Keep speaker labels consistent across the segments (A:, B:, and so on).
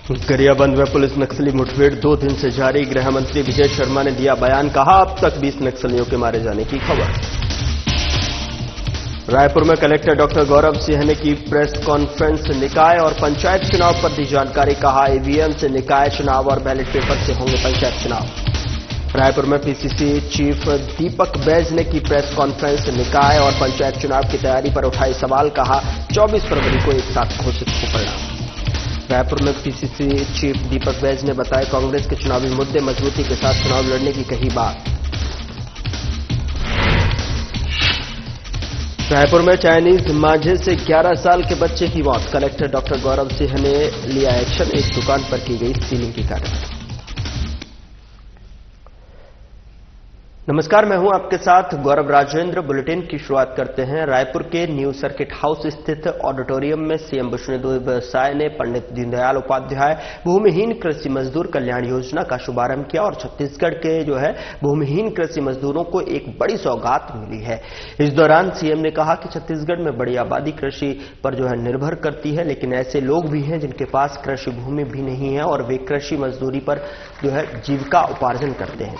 A: गरियाबंद में पुलिस नक्सली मुठभेड़ 2 दिन से जारी। गृह मंत्री विजय शर्मा ने दिया बयान, कहा अब तक 20 नक्सलियों के मारे जाने की खबर। रायपुर में कलेक्टर डॉक्टर गौरव सिंह ने की प्रेस कॉन्फ्रेंस। निकाय और पंचायत चुनाव पर दी जानकारी, कहा ईवीएम से निकाय चुनाव और बैलेट पेपर से होंगे पंचायत चुनाव। रायपुर में पीसीसी चीफ दीपक बैज ने की प्रेस कॉन्फ्रेंस। निकाय और पंचायत चुनाव की तैयारी पर उठाए सवाल, कहा 24 फरवरी को एक साथ घोषित हो परिणाम। रायपुर में पीसीसी चीफ दीपक बैज ने बताया, कांग्रेस के चुनावी मुद्दे मजबूती के साथ चुनाव लड़ने की कही बात। रायपुर में चाइनीज मांझे से 11 साल के बच्चे की मौत। कलेक्टर डॉक्टर गौरव सिंह ने लिया एक्शन, एक दुकान पर की गई सीलिंग की कार्रवाई। नमस्कार, मैं हूं आपके साथ गौरव राजेंद्र। बुलेटिन की शुरुआत करते हैं। रायपुर के न्यू सर्किट हाउस स्थित ऑडिटोरियम में सीएम विष्णुदेव साय ने पंडित दीनदयाल उपाध्याय भूमिहीन कृषि मजदूर कल्याण योजना का शुभारंभ किया और छत्तीसगढ़ के भूमिहीन कृषि मजदूरों को एक बड़ी सौगात मिली है। इस दौरान सीएम ने कहा कि छत्तीसगढ़ में बड़ी आबादी कृषि पर निर्भर करती है, लेकिन ऐसे लोग भी हैं जिनके पास कृषि भूमि भी नहीं है और वे कृषि मजदूरी पर जीविका उपार्जन करते हैं।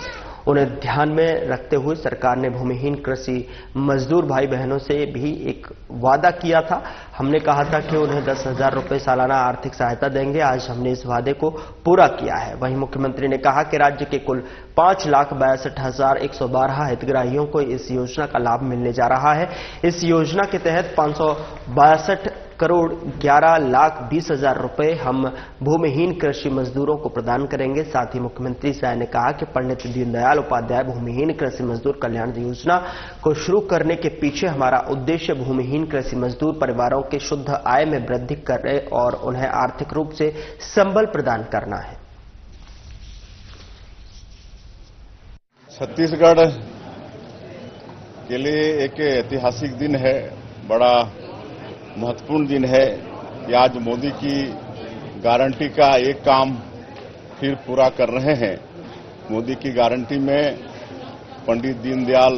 A: उन्हें ध्यान में रखते हुए सरकार ने भूमिहीन कृषि मजदूर भाई बहनों से भी एक वादा किया था। हमने कहा था कि उन्हें 10,000 रुपये सालाना आर्थिक सहायता देंगे। आज हमने इस वादे को पूरा किया है। वहीं मुख्यमंत्री ने कहा कि राज्य के कुल 5,62,112 हितग्राहियों को इस योजना का लाभ मिलने जा रहा है। इस योजना के तहत 562 करोड़ 11,20,000 रुपए हम भूमिहीन कृषि मजदूरों को प्रदान करेंगे। साथ ही मुख्यमंत्री साय ने कहा कि पंडित दीनदयाल उपाध्याय भूमिहीन कृषि मजदूर कल्याण योजना को शुरू करने के पीछे हमारा उद्देश्य भूमिहीन कृषि मजदूर परिवारों के शुद्ध आय में वृद्धि करने और उन्हें आर्थिक रूप से संबल प्रदान करना है।
B: छत्तीसगढ़ के लिए एक ऐतिहासिक दिन है, बड़ा महत्वपूर्ण दिन है कि आज मोदी की गारंटी का एक काम फिर पूरा कर रहे हैं। मोदी की गारंटी में पंडित दीनदयाल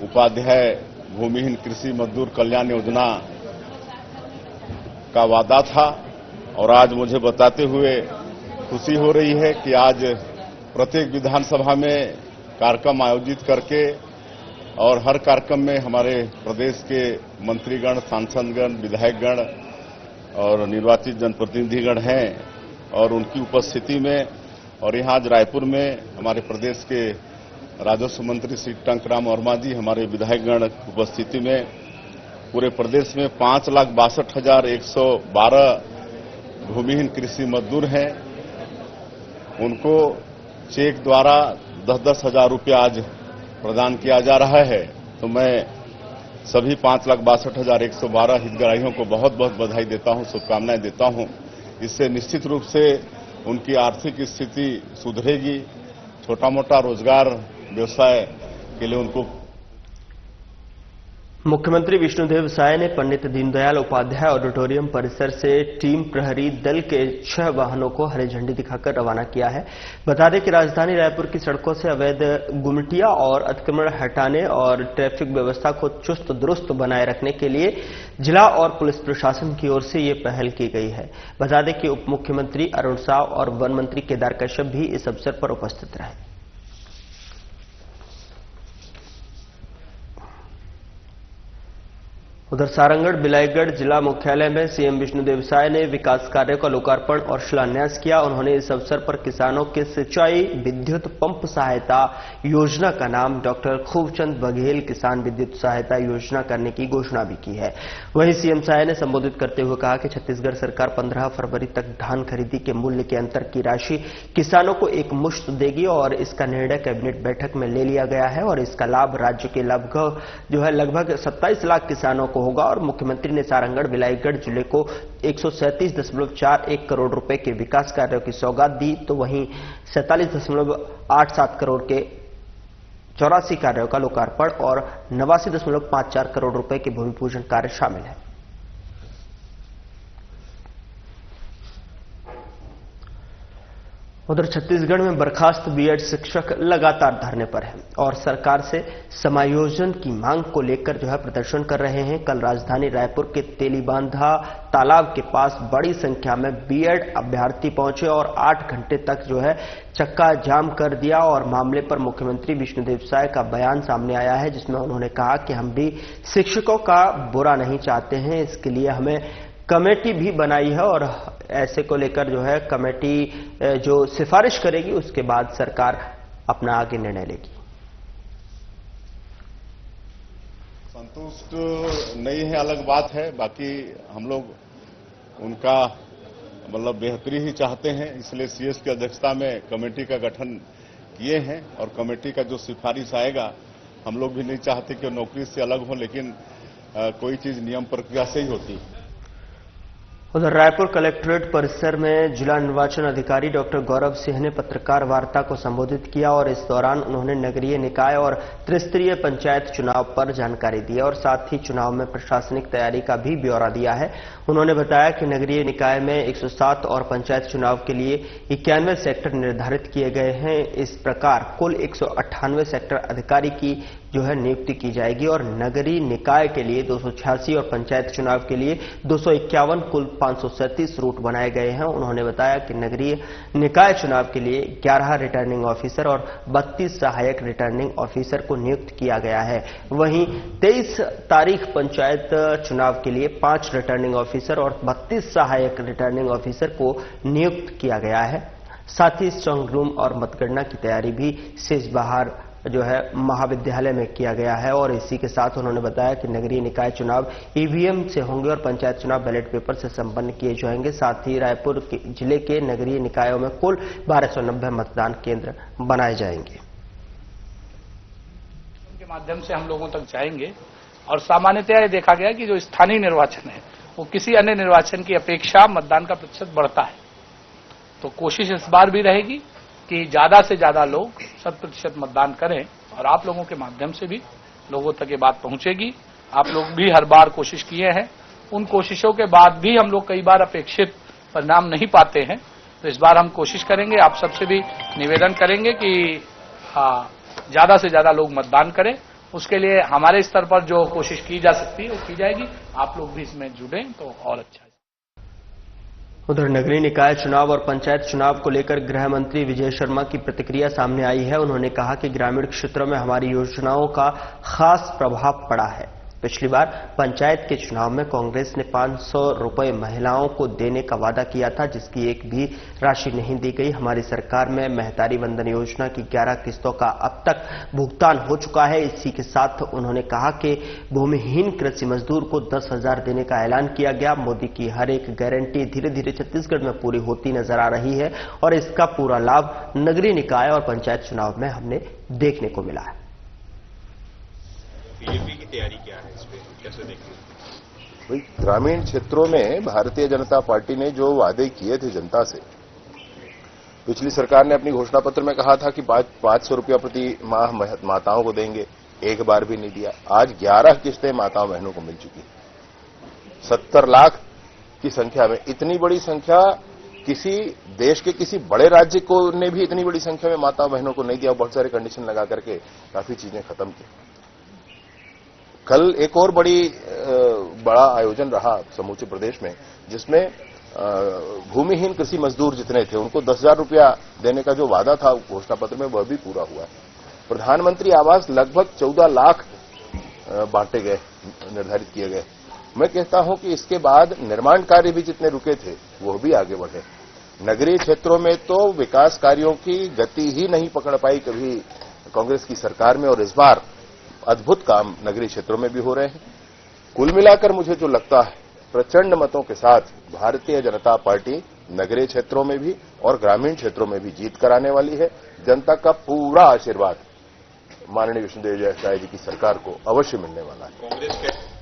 B: उपाध्याय भूमिहीन कृषि मजदूर कल्याण योजना का वादा था और आज मुझे बताते हुए खुशी हो रही है कि आज प्रत्येक विधानसभा में कार्यक्रम आयोजित करके और हर कार्यक्रम में हमारे प्रदेश के मंत्रीगण, सांसदगण, विधायकगण और निर्वाचित जनप्रतिनिधिगण हैं और उनकी उपस्थिति में और यहाँ आज रायपुर में हमारे प्रदेश के राजस्व मंत्री श्री टंकराम वर्मा जी, हमारे विधायकगण उपस्थिति में पूरे प्रदेश में 5,62,112 भूमिहीन कृषि मजदूर हैं। उनको चेक द्वारा 10,000 रुपया आज प्रदान किया जा रहा है। तो मैं सभी 5,62,112 हितग्राहियों को बहुत बहुत बधाई देता हूं, शुभकामनाएं देता हूं। इससे निश्चित रूप से उनकी आर्थिक स्थिति सुधरेगी। छोटा मोटा रोजगार व्यवसाय के लिए उनको।
A: मुख्यमंत्री विष्णुदेव साय ने पंडित दीनदयाल उपाध्याय ऑडिटोरियम परिसर से टीम प्रहरी दल के 6 वाहनों को हरी झंडी दिखाकर रवाना किया है। बता दें कि राजधानी रायपुर की सड़कों से अवैध गुमटिया और अतिक्रमण हटाने और ट्रैफिक व्यवस्था को चुस्त दुरुस्त बनाए रखने के लिए जिला और पुलिस प्रशासन की ओर से ये पहल की गई है। बता दें कि उप मुख्यमंत्री अरुण साव और वन मंत्री केदार कश्यप भी इस अवसर पर उपस्थित रहे। उधर सारंगढ़ बिलाईगढ़ जिला मुख्यालय में सीएम विष्णुदेव साय ने विकास कार्यों का लोकार्पण और शिलान्यास किया। उन्होंने इस अवसर पर किसानों के सिंचाई विद्युत पंप सहायता योजना का नाम डॉक्टर खूबचंद बघेल किसान विद्युत सहायता योजना करने की घोषणा भी की है। वहीं सीएम साय ने संबोधित करते हुए कहा कि छत्तीसगढ़ सरकार 15 फरवरी तक धान खरीदी के मूल्य के अंतर की राशि किसानों को एक मुश्त देगी और इसका निर्णय कैबिनेट बैठक में ले लिया गया है और इसका लाभ राज्य के लगभग 27 लाख किसानों को होगा। और मुख्यमंत्री ने सारंगढ़ बिलाईगढ़ जिले को 137.41 करोड़ रुपए के विकास कार्यों की सौगात दी, तो वहीं 47.87 करोड़ के 84 कार्यों का लोकार्पण और 89.54 करोड़ रुपए के भूमि पूजन कार्य शामिल है। उधर छत्तीसगढ़ में बर्खास्त बीएड शिक्षक लगातार धरने पर हैं और सरकार से समायोजन की मांग को लेकर प्रदर्शन कर रहे हैं। कल राजधानी रायपुर के तेलीबांधा तालाब के पास बड़ी संख्या में बीएड अभ्यर्थी पहुंचे और 8 घंटे तक चक्का जाम कर दिया और मामले पर मुख्यमंत्री विष्णुदेव साय का बयान सामने आया है, जिसमें उन्होंने कहा कि हम भी शिक्षकों का बुरा नहीं चाहते हैं, इसके लिए हमें कमेटी भी बनाई है और ऐसे को लेकर कमेटी जो सिफारिश करेगी उसके बाद सरकार अपना आगे निर्णय लेगी।
B: संतुष्ट नहीं है अलग बात है, बाकी हम लोग उनका बेहतरी ही चाहते हैं, इसलिए सीएस की अध्यक्षता में कमेटी का गठन किए हैं और कमेटी का जो सिफारिश आएगा, हम लोग भी नहीं चाहते कि नौकरी से अलग हो, लेकिन कोई चीज नियम प्रक्रिया से ही होती है।
A: उधर रायपुर कलेक्ट्रेट परिसर में जिला निर्वाचन अधिकारी डॉक्टर गौरव सिंह ने पत्रकार वार्ता को संबोधित किया और इस दौरान उन्होंने नगरीय निकाय और त्रिस्तरीय पंचायत चुनाव पर जानकारी दी और साथ ही चुनाव में प्रशासनिक तैयारी का भी ब्यौरा दिया है। उन्होंने बताया कि नगरीय निकाय में 107 और पंचायत चुनाव के लिए 91 सेक्टर निर्धारित किए गए हैं। इस प्रकार कुल 198 सेक्टर अधिकारी की नियुक्ति की जाएगी और नगरीय निकाय के लिए 286 और पंचायत चुनाव के लिए 251 कुल 537 रूट बनाए गए हैं। उन्होंने बताया कि नगरीय निकाय चुनाव के लिए 11 रिटर्निंग ऑफिसर और 32 सहायक रिटर्निंग ऑफिसर को नियुक्त किया गया है। वहीं 23 तारीख पंचायत चुनाव के लिए 5 रिटर्निंग ऑफिसर और 32 सहायक रिटर्निंग ऑफिसर को नियुक्त किया गया है। साथ ही स्ट्रांग रूम और मतगणना की तैयारी भी सेजबहार महाविद्यालय में किया गया है और इसी के साथ उन्होंने बताया कि नगरीय निकाय चुनाव ईवीएम से होंगे और पंचायत चुनाव बैलेट पेपर से संपन्न किए जाएंगे। साथ ही रायपुर जिले के नगरीय निकायों में कुल 1290 मतदान केंद्र बनाए जाएंगे।
C: उनके माध्यम से हम लोगों तक जाएंगे और सामान्यतया ये देखा गया कि जो स्थानीय निर्वाचन है वो किसी अन्य निर्वाचन की अपेक्षा मतदान का प्रतिशत बढ़ता है, तो कोशिश इस बार भी रहेगी कि ज्यादा से ज्यादा लोग 100% मतदान करें और आप लोगों के माध्यम से भी लोगों तक ये बात पहुंचेगी। आप लोग भी हर बार कोशिश किए हैं, उन कोशिशों के बाद भी हम लोग कई बार अपेक्षित परिणाम नहीं पाते हैं, तो इस बार हम कोशिश करेंगे, आप सबसे भी निवेदन करेंगे कि ज्यादा से ज्यादा लोग मतदान करें। उसके लिए हमारे स्तर पर जो कोशिश की जा सकती है वो की जाएगी, आप लोग भी इसमें जुड़ें तो और अच्छा है।
A: उधर नगरीय निकाय चुनाव और पंचायत चुनाव को लेकर गृह मंत्री विजय शर्मा की प्रतिक्रिया सामने आई है। उन्होंने कहा कि ग्रामीण क्षेत्रों में हमारी योजनाओं का खास प्रभाव पड़ा है। पिछली बार पंचायत के चुनाव में कांग्रेस ने 500 रुपए महिलाओं को देने का वादा किया था, जिसकी एक भी राशि नहीं दी गई। हमारी सरकार में महतारी वंदन योजना की 11 किस्तों का अब तक भुगतान हो चुका है। इसी के साथ उन्होंने कहा कि भूमिहीन कृषि मजदूर को 10,000 देने का ऐलान किया गया। मोदी की हर एक गारंटी धीरे धीरे छत्तीसगढ़ में पूरी होती नजर आ रही है और इसका पूरा लाभ नगरीय निकाय और पंचायत चुनाव में हमने देखने को मिला है।
D: बीजेपी की तैयारी क्या है, इस पे कैसे देखते हैं?
E: ग्रामीण क्षेत्रों में भारतीय जनता पार्टी ने जो वादे किए थे जनता से, पिछली सरकार ने अपनी घोषणा पत्र में कहा था कि 500 रुपया प्रति माह माताओं को देंगे, एक बार भी नहीं दिया। आज 11 किस्तें माताओं बहनों को मिल चुकी, 70 लाख की संख्या में। इतनी बड़ी संख्या किसी देश के किसी बड़े राज्य को ने भी इतनी बड़ी संख्या में माताओं बहनों को नहीं दिया। बहुत सारे कंडीशन लगा करके काफी चीजें खत्म की। कल एक और बड़ा आयोजन रहा समूचे प्रदेश में, जिसमें भूमिहीन कृषि मजदूर जितने थे उनको 10,000 रुपया देने का जो वादा था घोषणा पत्र में, वह भी पूरा हुआ। प्रधानमंत्री आवास लगभग 14 लाख बांटे गए, निर्धारित किए गए। मैं कहता हूं कि इसके बाद निर्माण कार्य भी जितने रुके थे वो भी आगे बढ़े। नगरीय क्षेत्रों में तो विकास कार्यों की गति ही नहीं पकड़ पाई कभी कांग्रेस की सरकार में, और इस बार अद्भुत काम नगरीय क्षेत्रों में भी हो रहे हैं। कुल मिलाकर मुझे जो लगता है, प्रचंड मतों के साथ भारतीय जनता पार्टी नगरीय क्षेत्रों में भी और ग्रामीण क्षेत्रों में भी जीत कराने वाली है। जनता का पूरा आशीर्वाद माननीय विष्णुदेव साय जी की सरकार को अवश्य मिलने वाला है।
D: कांग्रेस के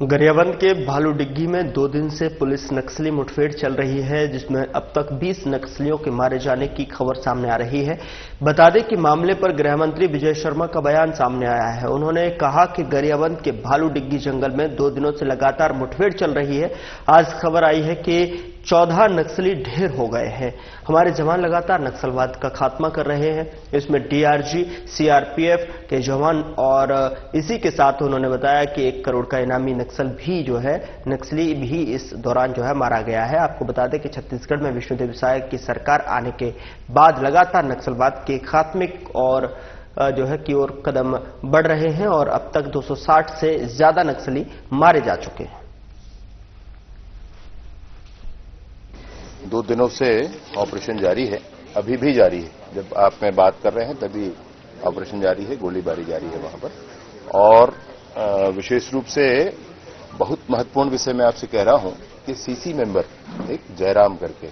A: गरियाबंद के भालूडिग्गी में 2 दिन से पुलिस नक्सली मुठभेड़ चल रही है, जिसमें अब तक 20 नक्सलियों के मारे जाने की खबर सामने आ रही है। बता दें कि मामले पर गृह मंत्री विजय शर्मा का बयान सामने आया है। उन्होंने कहा कि गरियाबंद के भालूडिग्गी जंगल में 2 दिनों से लगातार मुठभेड़ चल रही है। आज खबर आई है कि 14 नक्सली ढेर हो गए हैं। हमारे जवान लगातार नक्सलवाद का खात्मा कर रहे हैं। इसमें डीआरजी, सीआरपीएफ के जवान और इसी के साथ उन्होंने बताया कि 1 करोड़ का इनामी नक्सली भी इस दौरान जो है मारा गया है। आपको बता दें कि छत्तीसगढ़ में विष्णुदेव साय की सरकार आने के बाद लगातार नक्सलवाद के खात्मे और जो है की ओर कदम बढ़ रहे हैं और अब तक 260 से ज्यादा नक्सली मारे जा चुके हैं।
E: 2 दिनों से ऑपरेशन जारी है, अभी भी जारी है। जब आप में बात कर रहे हैं तभी ऑपरेशन जारी है, गोलीबारी जारी है वहां पर। और विशेष रूप से बहुत महत्वपूर्ण विषय मैं आपसे कह रहा हूं कि सीसी मेंबर एक जयराम करके,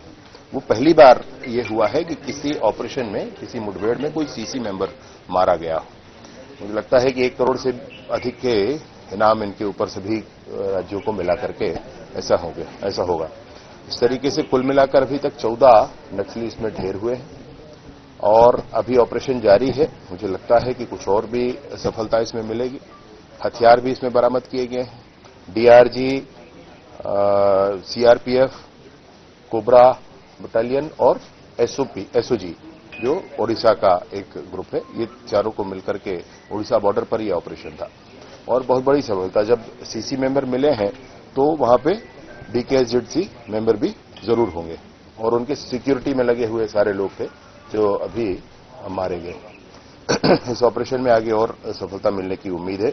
E: वो पहली बार ये हुआ है कि किसी ऑपरेशन में, किसी मुठभेड़ में कोई सीसी मेंबर मारा गया। मुझे लगता है कि 1 करोड़ से अधिक के इनाम इनके ऊपर सभी राज्यों को मिला करके ऐसा होगा। इस तरीके से कुल मिलाकर अभी तक 14 नक्सली इसमें ढेर हुए हैं और अभी ऑपरेशन जारी है। मुझे लगता है कि कुछ और भी सफलता इसमें मिलेगी। हथियार भी इसमें बरामद किए गए हैं। डीआरजी, सीआरपीएफ, कोबरा बटालियन और एसओजी जो ओडिशा का एक ग्रुप है, ये चारों को मिलकर के ओडिशा बॉर्डर पर यह ऑपरेशन था। और बहुत बड़ी सफलता, जब सीसी मेंबर मिले हैं तो वहां पे डीकेएसजेडसी मेंबर भी जरूर होंगे और उनके सिक्योरिटी में लगे हुए सारे लोग थे जो अभी मारे गए। इस ऑपरेशन में आगे और सफलता मिलने की उम्मीद है।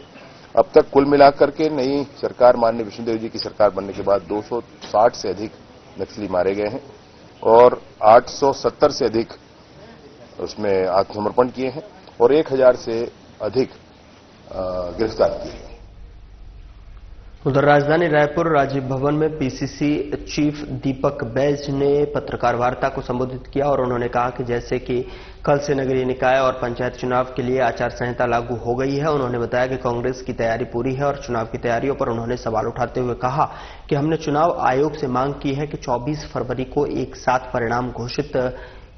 E: अब तक कुल मिलाकर के नई सरकार, माननीय विष्णुदेव जी की सरकार बनने के बाद 260 से अधिक नक्सली मारे गए हैं और 870 से अधिक उसमें आत्मसमर्पण किए हैं और 1000 से अधिक गिरफ्तार किए हैं।
A: उधर राजधानी रायपुर राजीव भवन में पीसीसी चीफ दीपक बैज ने पत्रकार वार्ता को संबोधित किया और उन्होंने कहा कि जैसे कि कल से नगरीय निकाय और पंचायत चुनाव के लिए आचार संहिता लागू हो गई है। उन्होंने बताया कि कांग्रेस की तैयारी पूरी है और चुनाव की तैयारियों पर उन्होंने सवाल उठाते हुए कहा कि हमने चुनाव आयोग से मांग की है कि 24 फरवरी को एक साथ परिणाम घोषित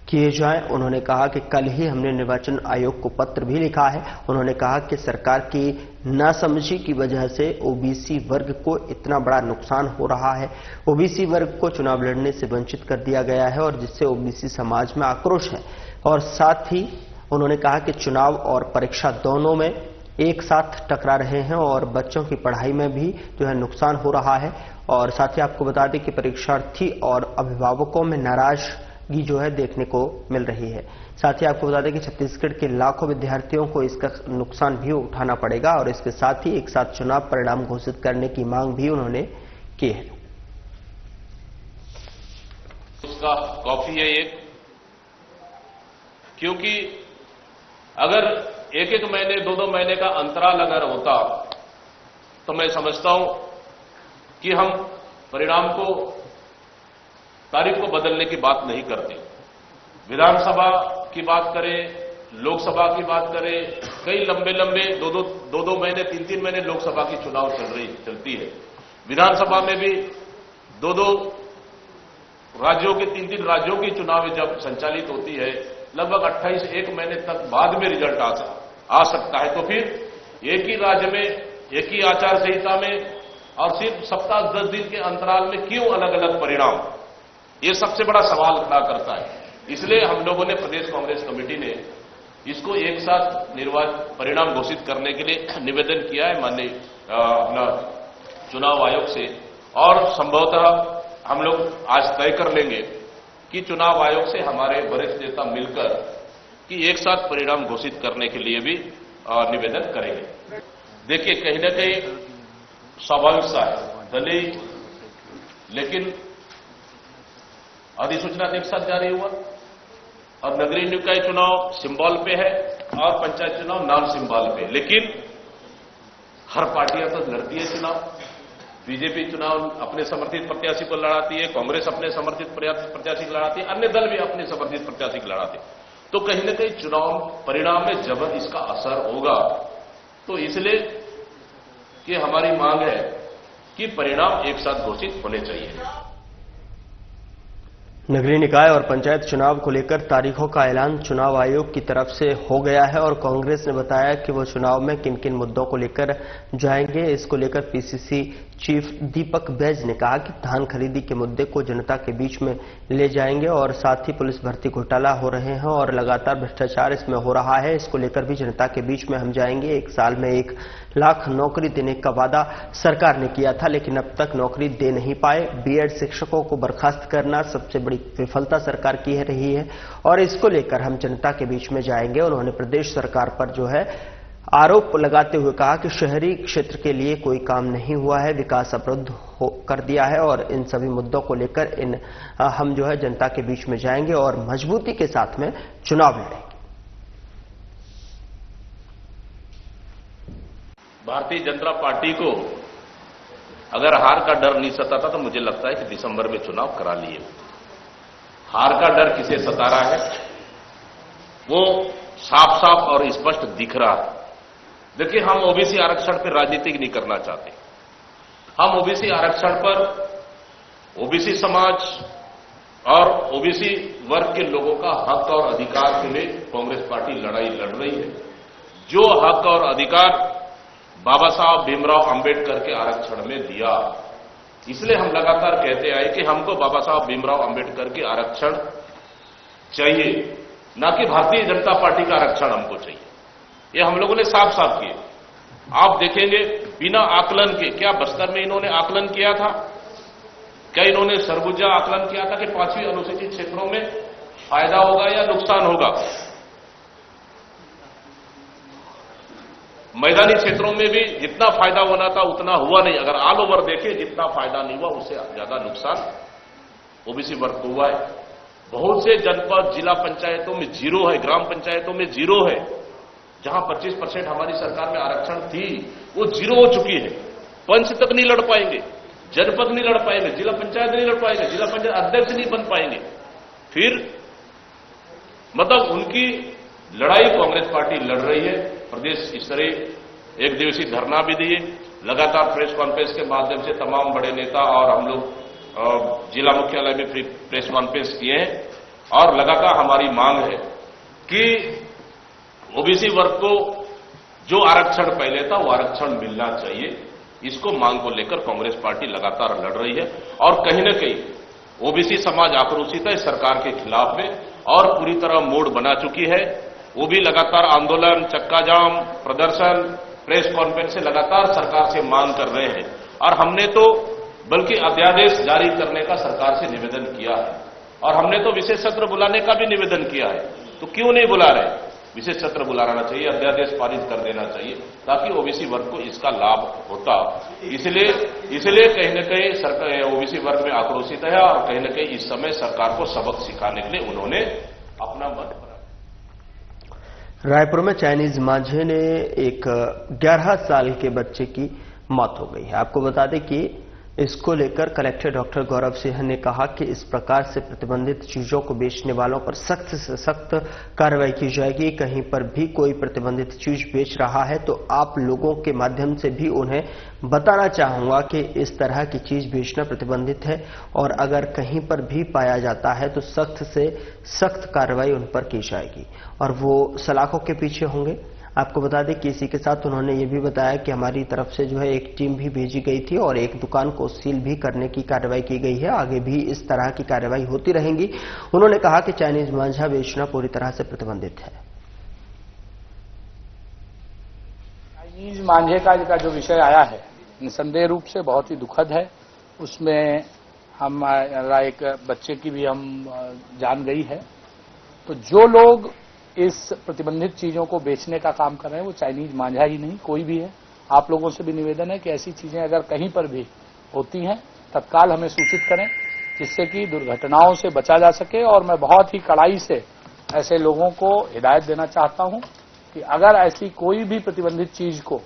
A: किए जाएं। उन्होंने कहा कि कल ही हमने निर्वाचन आयोग को पत्र भी लिखा है। उन्होंने कहा कि सरकार की नासमझी की वजह से ओबीसी वर्ग को इतना बड़ा नुकसान हो रहा है। ओबीसी वर्ग को चुनाव लड़ने से वंचित कर दिया गया है और जिससे ओबीसी समाज में आक्रोश है। और साथ ही उन्होंने कहा कि चुनाव और परीक्षा दोनों में एक साथ टकरा रहे हैं और बच्चों की पढ़ाई में भी जो है नुकसान हो रहा है। और साथ ही आपको बता दें कि परीक्षार्थी और अभिभावकों में नाराजगी जो है देखने को मिल रही है। साथ ही आपको बता दें कि छत्तीसगढ़ के लाखों विद्यार्थियों को इसका नुकसान भी उठाना पड़ेगा और इसके साथ ही एक साथ चुनाव परिणाम घोषित करने की मांग भी उन्होंने की है।
F: उसका कॉपी है एक, क्योंकि अगर एक एक महीने 2-2 महीने का अंतराल अगर होता तो मैं समझता हूं कि हम परिणाम को, तारीख को बदलने की बात नहीं करते। विधानसभा की बात करें, लोकसभा की बात करें, कई लंबे 2-2 महीने 3-3 महीने लोकसभा की चुनाव चलती है। विधानसभा में भी 2-2 राज्यों के 3-3 राज्यों की चुनाव जब संचालित होती है, लगभग 28 महीने तक बाद में रिजल्ट आ सकता है। तो फिर एक ही राज्य में, एक ही आचार संहिता में और सिर्फ सप्ताह 10 दिन के अंतराल में क्यों अलग अलग परिणाम, ये सबसे बड़ा सवाल खड़ा करता है। इसलिए हम लोगों ने, प्रदेश कांग्रेस कमेटी ने इसको एक साथ परिणाम घोषित करने के लिए निवेदन किया है माननीय अपना चुनाव आयोग से। और संभवतः हम लोग आज तय कर लेंगे कि चुनाव आयोग से हमारे वरिष्ठ नेता मिलकर कि एक साथ परिणाम घोषित करने के लिए भी निवेदन करेंगे। देखिए, कहीं न कहीं स्वाभाविक सा है, भले ही, लेकिन अधिसूचना एक साथ जारी हुआ और नगरीय निकाय चुनाव सिंबल पे है और पंचायत चुनाव नॉन सिंबल पे। लेकिन हर पार्टियां तो लड़ती है चुनाव। बीजेपी चुनाव अपने समर्थित प्रत्याशी को लड़ाती है, कांग्रेस अपने समर्थित प्रत्याशी को लड़ाती है, अन्य दल भी अपने समर्थित प्रत्याशी को लड़ाते हैं। तो कहीं न कहीं चुनाव परिणाम में जब इसका असर होगा, तो इसलिए कि हमारी मांग है कि परिणाम एक साथ घोषित होने चाहिए।
A: नगरीय निकाय और पंचायत चुनाव को लेकर तारीखों का ऐलान चुनाव आयोग की तरफ से हो गया है और कांग्रेस ने बताया कि वो चुनाव में किन किन मुद्दों को लेकर जाएंगे। इसको लेकर पीसीसी चीफ दीपक बैज ने कहा कि धान खरीदी के मुद्दे को जनता के बीच में ले जाएंगे और साथ ही पुलिस भर्ती घोटाला हो रहे हैं और लगातार भ्रष्टाचार इसमें हो रहा है, इसको लेकर भी जनता के बीच में हम जाएंगे। 1 साल में 1 लाख नौकरी देने का वादा सरकार ने किया था, लेकिन अब तक नौकरी दे नहीं पाए। बीएड शिक्षकों को बर्खास्त करना सबसे बड़ी विफलता सरकार की रही है और इसको लेकर हम जनता के बीच में जाएंगे। उन्होंने प्रदेश सरकार पर जो है आरोप लगाते हुए कहा कि शहरी क्षेत्र के लिए कोई काम नहीं हुआ है, विकास अवरुद्ध कर दिया है और इन सभी मुद्दों को लेकर हम जो है जनता के बीच में जाएंगे और मजबूती के साथ में चुनाव लड़ेंगे।
F: भारतीय जनता पार्टी को अगर हार का डर नहीं सताता तो मुझे लगता है कि दिसंबर में चुनाव करा लिए। हार का डर किसे सता रहा है वो साफ साफ और स्पष्ट दिख रहा है। देखिए, हम ओबीसी आरक्षण पर राजनीति नहीं करना चाहते। हम ओबीसी आरक्षण पर ओबीसी समाज और ओबीसी वर्ग के लोगों का हक और अधिकार के लिए कांग्रेस पार्टी लड़ाई लड़ रही है। जो हक और अधिकार बाबा साहब भीमराव अंबेडकर के आरक्षण में दिया, इसलिए हम लगातार कहते आए कि हमको बाबा साहब भीमराव अंबेडकर के आरक्षण चाहिए, ना कि भारतीय जनता पार्टी का आरक्षण हमको चाहिए। ये हम लोगों ने साफ साफ किए। आप देखेंगे बिना आकलन के, क्या बस्तर में इन्होंने आकलन किया था? क्या इन्होंने सरगुजा आकलन किया था कि 5वीं अनुसूचित क्षेत्रों में फायदा होगा या नुकसान होगा? मैदानी क्षेत्रों में भी जितना फायदा होना था उतना हुआ नहीं। अगर ऑल ओवर देखें, जितना फायदा नहीं हुआ उससे ज्यादा नुकसान ओबीसी वर्ग को हुआ है। बहुत से जनपद जिला पंचायतों में जीरो है, ग्राम पंचायतों में जीरो है। जहां 25% हमारी सरकार में आरक्षण थी वो जीरो हो चुकी है। पंच तक नहीं लड़ पाएंगे, जनपद नहीं लड़ पाएंगे, जिला पंचायत नहीं लड़ पाएंगे, जिला पंचायत अध्यक्ष नहीं बन पाएंगे। फिर मतलब उनकी लड़ाई कांग्रेस पार्टी लड़ रही है। प्रदेश स्तरीय 1 दिवसीय धरना भी दिए, लगातार प्रेस कॉन्फ्रेंस के माध्यम से तमाम बड़े नेता और हम लोग जिला मुख्यालय में प्रेस कॉन्फ्रेंस किए हैं और लगातार हमारी मांग है कि ओबीसी वर्ग को जो आरक्षण पहले था वो आरक्षण मिलना चाहिए। इसको मांग को लेकर कांग्रेस पार्टी लगातार लड़ रही है और कहीं न कहीं ओबीसी समाज आक्रोशित है सरकार के खिलाफ में और पूरी तरह मोड़ बना चुकी है। वो भी लगातार आंदोलन, चक्का जाम, प्रदर्शन, प्रेस कॉन्फ्रेंस से लगातार सरकार से मांग कर रहे हैं और हमने तो बल्कि अध्यादेश जारी करने का सरकार से निवेदन किया है और हमने तो विशेष सत्र बुलाने का भी निवेदन किया है। तो क्यों नहीं बुला रहे? विशेष सत्र बुलाना चाहिए, अध्यादेश पारित कर देना चाहिए ताकि ओबीसी वर्ग को इसका लाभ होता। इसलिए कहीं न कहीं सरकार ओबीसी वर्ग में आक्रोशित है और कहीं न कहीं इस समय सरकार को सबक सिखाने के लिए उन्होंने अपना मत बनाया।
A: रायपुर में चाइनीज मांझे ने एक 11 साल के बच्चे की मौत हो गई है। आपको बता दें कि इसको लेकर कलेक्टर डॉक्टर गौरव सिंह ने कहा कि इस प्रकार से प्रतिबंधित चीजों को बेचने वालों पर सख्त से सख्त कार्रवाई की जाएगी। कहीं पर भी कोई प्रतिबंधित चीज बेच रहा है तो आप लोगों के माध्यम से भी उन्हें बताना चाहूंगा कि इस तरह की चीज बेचना प्रतिबंधित है और अगर कहीं पर भी पाया जाता है तो सख्त से सख्त कार्रवाई उन पर की जाएगी और वो सलाखों के पीछे होंगे। आपको बता दें कि इसी के साथ उन्होंने ये भी बताया कि हमारी तरफ से जो है एक टीम भी भेजी गई थी और एक दुकान को सील भी करने की कार्रवाई की गई है। आगे भी इस तरह की कार्रवाई होती रहेंगी। उन्होंने कहा कि चाइनीज मांझा बेचना पूरी तरह से प्रतिबंधित है।
C: चाइनीज मांझे का जो विषय आया है निसंदेह रूप से बहुत ही दुखद है। उसमें हमारा एक बच्चे की भी हम जान गई है। तो जो लोग इस प्रतिबंधित चीजों को बेचने का काम कर रहे हैं वो चाइनीज मांझा ही नहीं कोई भी है। आप लोगों से भी निवेदन है कि ऐसी चीजें अगर कहीं पर भी होती हैं तत्काल हमें सूचित करें जिससे कि दुर्घटनाओं से बचा जा सके। और मैं बहुत ही कड़ाई से ऐसे लोगों को हिदायत देना चाहता हूं कि अगर ऐसी कोई भी प्रतिबंधित चीज को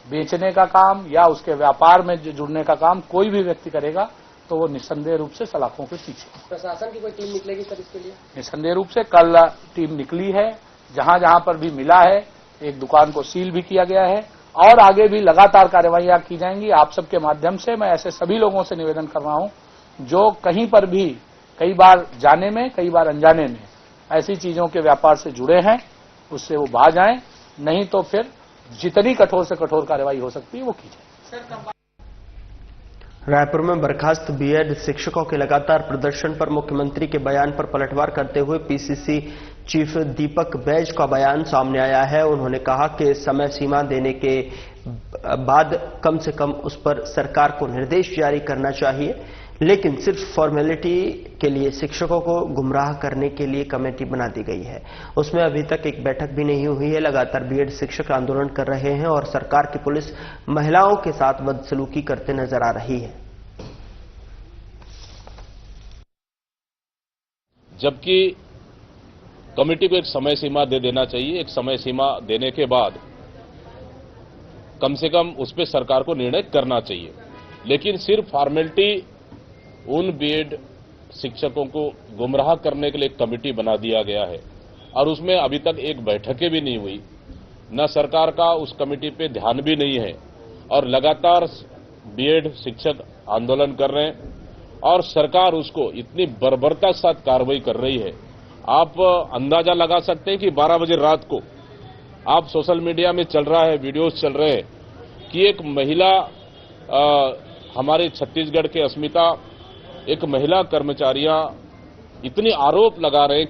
C: बेचने का काम या उसके व्यापार में जुड़ने का काम कोई भी व्यक्ति करेगा तो वो निस्संदेह रूप से सलाखों के पीछे।
G: प्रशासन की कोई टीम निकलेगी सर इसके लिए?
C: निस्संदेह रूप से कल टीम निकली है। जहां जहां पर भी मिला है एक दुकान को सील भी किया गया है और आगे भी लगातार कार्रवाइयां की जाएंगी। आप सबके माध्यम से मैं ऐसे सभी लोगों से निवेदन कर रहा हूं जो कहीं पर भी कई बार जाने में, कई बार अनजाने में ऐसी चीजों के व्यापार से जुड़े हैं, उससे वो बाज आए, नहीं तो फिर जितनी कठोर से कठोर कार्रवाई हो सकती है वो की जाए।
A: रायपुर में बर्खास्त बीएड शिक्षकों के लगातार प्रदर्शन पर मुख्यमंत्री के बयान पर पलटवार करते हुए पीसीसी चीफ दीपक बैज का बयान सामने आया है। उन्होंने कहा कि समय सीमा देने के बाद कम से कम उस पर सरकार को निर्देश जारी करना चाहिए, लेकिन सिर्फ फॉर्मेलिटी के लिए शिक्षकों को गुमराह करने के लिए कमेटी बना दी गई है। उसमें अभी तक एक बैठक भी नहीं हुई है। लगातार बीएड शिक्षक आंदोलन कर रहे हैं और सरकार की पुलिस महिलाओं के साथ बदसलूकी करते नजर आ रही है।
F: जबकि कमेटी को एक समय सीमा दे देना चाहिए। एक समय सीमा देने के बाद कम से कम उस पर सरकार को निर्णय करना चाहिए, लेकिन सिर्फ फॉर्मेलिटी उन बीएड शिक्षकों को गुमराह करने के लिए एक कमेटी बना दिया गया है और उसमें अभी तक एक बैठकें भी नहीं हुई। न सरकार का उस कमेटी पे ध्यान भी नहीं है और लगातार बीएड शिक्षक आंदोलन कर रहे हैं और सरकार उसको इतनी बर्बरता के साथ कार्रवाई कर रही है। आप अंदाजा लगा सकते हैं कि 12 बजे रात को आप सोशल मीडिया में चल रहा है, वीडियोस चल रहे हैं कि एक महिला हमारे छत्तीसगढ़ के अस्मिता एक महिला कर्मचारियां इतनी आरोप लगा रहे हैं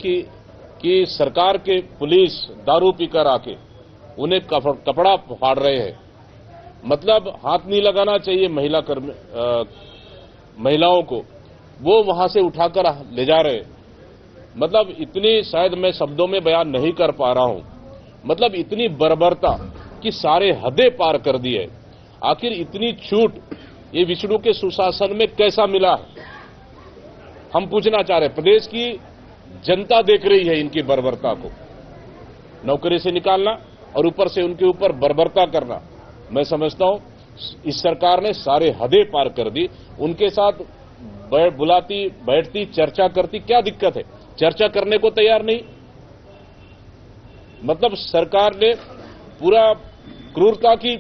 F: कि सरकार के पुलिस दारू पीकर आके उन्हें कपड़ा फाड़ रहे हैं। मतलब हाथ नहीं लगाना चाहिए महिलाओं को, वो वहां से उठाकर ले जा रहे हैं। मतलब इतनी, शायद मैं शब्दों में बयान नहीं कर पा रहा हूं, मतलब इतनी बर्बरता कि सारे हदें पार कर दी है। आखिर इतनी छूट ये विष्णु के सुशासन में कैसा मिला, हम पूछना चाह रहे हैं। प्रदेश की जनता देख रही है इनकी बर्बरता को, नौकरी से निकालना और ऊपर से उनके ऊपर बर्बरता करना। मैं समझता हूं इस सरकार ने सारे हदें पार कर दी। उनके साथ बुलाती, बैठती, चर्चा करती, क्या दिक्कत है? चर्चा करने को तैयार नहीं। मतलब सरकार ने पूरा क्रूरता की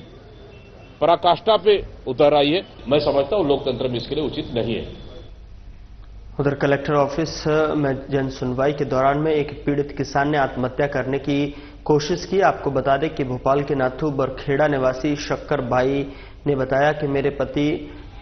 F: पराकाष्ठा पे उतर आई है। मैं समझता हूं लोकतंत्र में इसके लिए उचित नहीं है।
A: उधर कलेक्टर ऑफिस में जन सुनवाई के दौरान में एक पीड़ित किसान ने आत्महत्या करने की कोशिश की। आपको बता दें कि भोपाल के नाथू बरखेड़ा निवासी शक्कर भाई ने बताया कि मेरे पति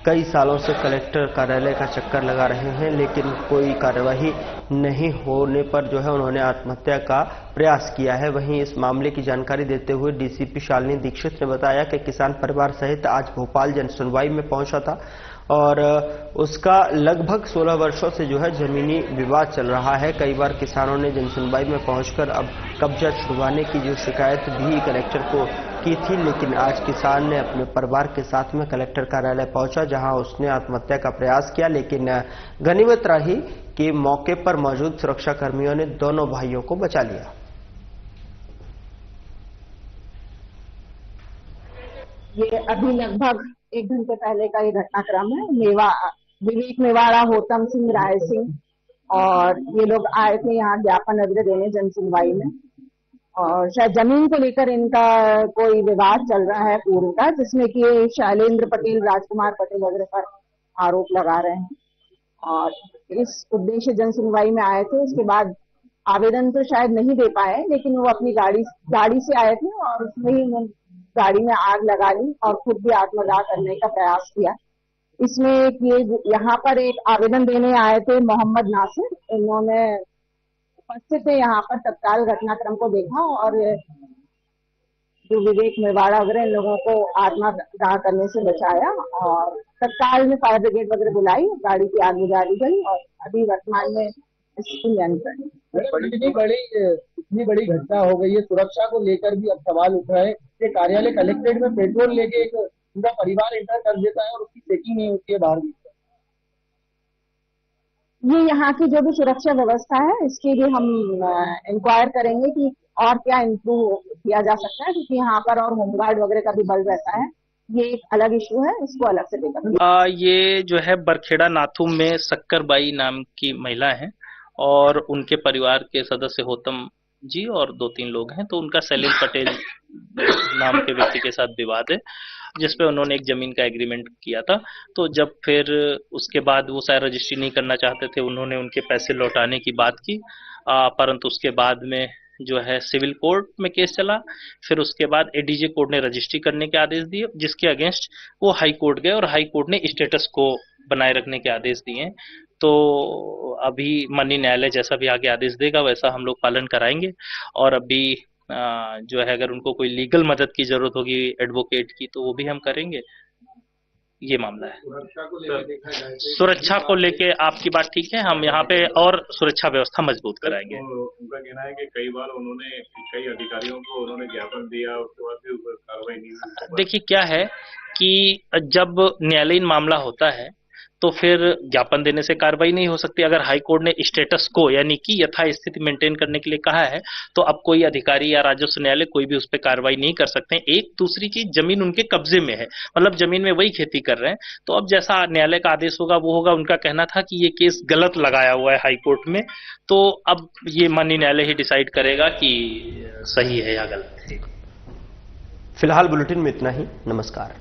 A: कई सालों से कलेक्टर कार्यालय का चक्कर लगा रहे हैं, लेकिन कोई कार्यवाही नहीं होने पर जो है उन्होंने आत्महत्या का प्रयास किया है। वहीं इस मामले की जानकारी देते हुए डीसीपी शालिनी दीक्षित ने बताया कि किसान परिवार सहित आज भोपाल जन सुनवाई में पहुंचा था और उसका लगभग 16 वर्षों से जो है जमीनी विवाद चल रहा है। कई बार किसानों ने जनसुनवाई में पहुंचकर अब कब्जा छुड़वाने की जो शिकायत भी कलेक्टर को की थी, लेकिन आज किसान ने अपने परिवार के साथ में कलेक्टर कार्यालय पहुंचा, जहां उसने आत्महत्या का प्रयास किया। लेकिन गनीमत रही कि मौके पर मौजूद सुरक्षा कर्मियों ने दोनों भाइयों को बचा लिया।
H: ये अभी लगभग 1 घंटे पहले का ये घटनाक्रम है। विवेक मेवाड़ा, होतम सिंह, राय सिंह और ये लोग आए थे यहाँ ज्ञापन अग्र देने जन सुनवाई में, और शायद जमीन को लेकर इनका कोई विवाद चल रहा है पूर्व का, जिसमें कि शैलेंद्र पटेल, राजकुमार पटेल वगैरह पर आरोप लगा रहे हैं और इस उद्देश्य जन सुनवाई में आए थे। उसके बाद आवेदन तो शायद नहीं दे पाए, लेकिन वो अपनी गाड़ी से आए थे और उसमें ही उन्होंने गाड़ी में आग लगा ली और खुद भी आत्मदाह करने का प्रयास किया। इसमें ये यहाँ पर एक आवेदन देने आए थे मोहम्मद नासिर, इन्होंने उपस्थित थे यहाँ पर, तत्काल घटनाक्रम को देखा और जो विवेक मेवाड़ा वगैरह इन लोगों को आत्मदाह करने से बचाया और तत्काल में फायर ब्रिगेड वगैरह बुलाई, गाड़ी की आग बुझा दी गई और अभी वर्तमान में स्थिति नियंत्रण।
G: इतनी बड़ी घटना हो गई है, सुरक्षा को लेकर भी अब सवाल उठ रहे हैं कि कार्यालय कलेक्ट्रेट में पेट्रोल लेके एक पूरा परिवार एंटर कर देता है और उसकी चेकिंग नहीं होती है बाहर भी।
H: ये यहाँ की जो भी सुरक्षा व्यवस्था है इसके लिए हम इंक्वायर करेंगे कि और क्या इम्प्रूव किया जा सकता है, क्योंकि यहाँ पर और होमगार्ड वगैरह का भी बल रहता है। ये एक अलग इशू है, इसको अलग से देखा।
I: ये जो है बरखेड़ा नाथू में शक्करबाई नाम की महिला है और उनके परिवार के सदस्य होतम जी और 2-3 लोग हैं, तो उनका सलीम पटेल नाम के व्यक्ति के साथ विवाद है। जिसपे उन्होंने एक जमीन का एग्रीमेंट किया था। तो जब फिर उसके बाद वो शायद रजिस्ट्री नहीं करना चाहते थे, उन्होंने उनके पैसे लौटाने की बात की, परंतु उसके बाद में जो है सिविल कोर्ट में केस चला। फिर उसके बाद एडीजे कोर्ट ने रजिस्ट्री करने के आदेश दिए, जिसके अगेंस्ट वो हाई कोर्ट गए और हाई कोर्ट ने स्टेटस को बनाए रखने के आदेश दिए। तो अभी माननीय न्यायालय जैसा भी आगे आदेश देगा वैसा हम लोग पालन कराएंगे। और अभी जो है अगर उनको कोई लीगल मदद की जरूरत होगी एडवोकेट की तो वो भी हम करेंगे। ये मामला है। सुरक्षा को लेके आपकी बात ठीक है, हम यहाँ पे और सुरक्षा व्यवस्था मजबूत कराएंगे।
D: उनका कहना है कि कई बार उन्होंने कई अधिकारियों को उन्होंने ज्ञापन दिया, उसके बाद भी ऊपर कार्रवाई नहीं हुई।
I: देखिए क्या है कि जब न्यायालयीन मामला होता है तो फिर ज्ञापन देने से कार्रवाई नहीं हो सकती। अगर हाई कोर्ट ने स्टेटस को यानी कि यथास्थिति मेंटेन करने के लिए कहा है तो अब कोई अधिकारी या राजस्व न्यायालय कोई भी उस पर कार्रवाई नहीं कर सकते। एक दूसरी चीज, जमीन उनके कब्जे में है, मतलब जमीन में वही खेती कर रहे हैं। तो अब जैसा न्यायालय का आदेश होगा वो होगा। उनका कहना था कि ये केस गलत लगाया हुआ है हाई कोर्ट में, तो अब ये माननीय न्यायालय ही डिसाइड करेगा कि सही है या गलत है।
A: फिलहाल बुलेटिन में इतना ही। नमस्कार।